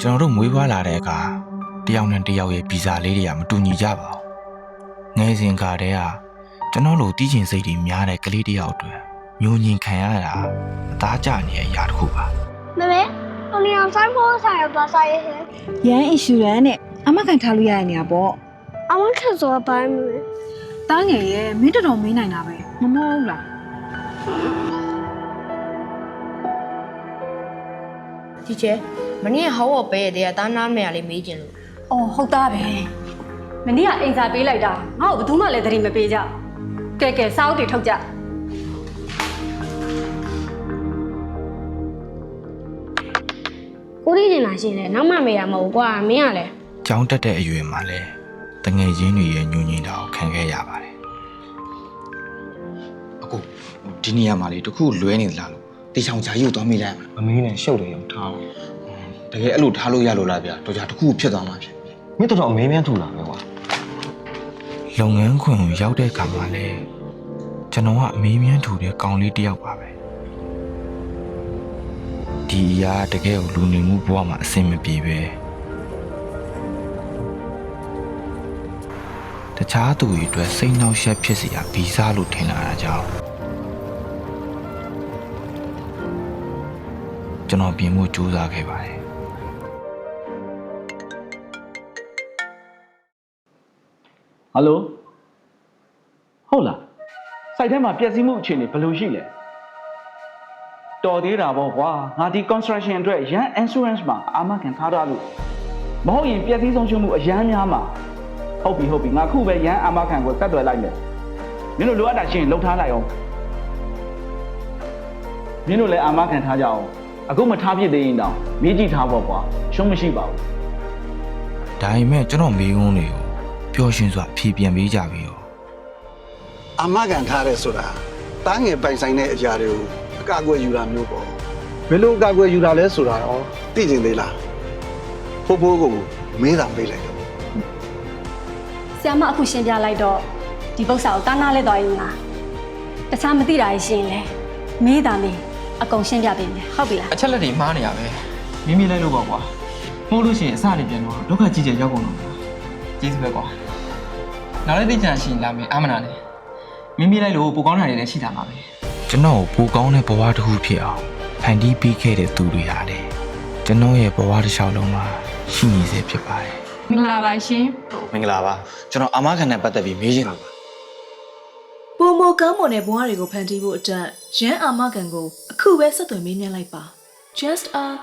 ကျွန်တော်တို့မွေးဖွားလာတဲ့အခါတယောက်နဲ့တယောက်ရဲ့ဗီဇာလေးတွေကမတူညီကြပါဘူးငယ်စဉ်ကတည်းကကျွန်တော်တို့တီးချင်စိတ်တွေများတဲ့ကလေးတယောက်အတွက်မျိုးညင်ခံရတာအသားကျနေတဲ့အရာတစ်ခုပါ妹妹，我领养三坡才有多少一些？ရန်အီရှူရန်နဲ့အမကန်ထားလို့ရတဲ့နေရာပေါ့俺们去做白米。 တားငယ်ရဲ့မင်းတော်မင်းနိုင်တာပဲမမောဘူးလားဒီကျဲမနေ့ဟောဝပဲတဲ့တားနားမယ်လေးမေးကျင်လို့ အော်ဟုတ်သားပဲမနေ့ကအိမ်စာပေးလိုက်တာငါ့ကိုဘယ်သူမှလည်းသတိမပေးကြကဲကဲစာအုပ်တွေထုတ်ကြကိုရီးတင်လာရှင်လေနောက်မှမေးရမဟုတ်ကွာမင်းကလည်း ကျောင်းတက်တဲ့အရွယ်မှာလဲတငယ်ချင်းတွေရဲ့ညှို့ညင်တာကိုခံခဲ့ရပါတယ်အခုဒီနေရာမှာလေတခုလွဲနေသလားလို့တေချောင်ဂျာယူသွားမိလိုက်မှာ မမင်းနဲ့ရှုပ်တယ်ရောထားတယ်တကယ်အဲ့လိုထားလို့ရလို့လားဗျာတော့ကြာတခုဖြစ်သွားမှာဖြစ်မင်းတော်တော်အမေးမြန်းထူလာပဲကွာ လုပ်ငန်းခွင်ကိုရောက်တဲ့အခါမှာလဲကျွန်တော်ကအမေးမြန်းထူတဲ့ကောင်လေးတစ်ယောက်ပါပဲဒီအရာတကယ်ကိုလူနေမှုဘဝမှာအဆင်မပြေပဲတခြားသူတွေအတွက်စိတ်နှောက်ယှက်ဖြစ်စရာဗီဇလို့ထင်လာတာကြောင့်ကျွန်တော်ပြင်ဖို့ကြိုးစားခဲ့ပါတယ်ဟယ်လိုဟုတ်လားစိုက်ထဲမှာပျက်စီးမှုအခြေအနေဘယ်လိုရှိလဲတော်သေးတာပေါ့ကွာငါဒီ construction အတွက်ရန် insurance မှာအာမခံထားရလို့မဟုတ်ရင်ပျက်စီးဆုံးရှုံးမှုအရန်များမှာဟုတ်ပြီငါခုပဲရန်အာမခံကိုဆက်သွယ်လိုက်မယ်မင်းတို့လိုအပ်တာရှိရင်လှုပ်ထားလိုက်အောင်မင်းတို့လည်းအာမခံထားကြအောင်အခုမထားဖြစ်သေးရင်တော့မေးကြည့်ထားပေါ့ကွာရှုံးမရှိပါဘူး ဒါပေမဲ့ကျွန်တော်မေးခွန်းတွေကိုပျော်ရွှင်စွာဖြေပြန်ပေးကြပြီးတော့ အမကန်ထားရဲဆိုတာတားငယ်ပိုင်ဆိုင်တဲ့အရာတွေကိုအကာအကွယ်ယူတာမျိုးပေါ့ဘယ်လိုအကာအကွယ်ယူတာလဲဆိုတာတော့သိကျင်သေးလားဖိုးဖိုးကိုမေးတာမေးလိုက်တော့ ဆရာမအခုရှင်းပြလိုက်တော့ဒီပု္ပ္ပစာကိုတားနာလဲသွားရင်လားတခြားမသိတာရှင်းလဲမေးတာမေးအကုန်ရှင်းပြပေးမယ်ဟုတ်ပြီလား အချက်လက်တွေမှားနေရပဲမိမိလိုက်လို့ပေါ့ကွာမှုလို့ရှိရင်အစနေပြန်တော့ဒုက္ခကြီးကျယ်ရောက်ကုန်တော့ကျေးဇူးပဲကွာနောက်လည်းသိကြရှိရင်လာမယ်အာမနာနဲ့မိမိလိုက်လို့ပိုကောင်းတာတွေလည်းရှိတာမှာပဲ ကျွန်တော်ကိုပိုကောင်းတဲ့ဘဝတစ်ခုဖြစ်အောင်ဖန်တီးပေးခဲ့တဲ့သူတွေဟာလေကျွန်တော်ရဲ့ဘဝတစ်လျှောက်လုံးမှာရှိနေစေဖြစ်ပါတယ် မင်္ဂလာပါရှင် မင်္ဂလာပါကျွန်တော်အာမခံနဲ့ပတ်သက်ပြီးမေးချင်လို့ပါ ပုံမကောင်းမွန်တဲ့ဘဝတွေကိုဖန်တီးဖို့အတွက်ရန်အာမခံကိုအခုပဲဆက်သွယ်မေးမြန်းလိုက်ပါ Just Ask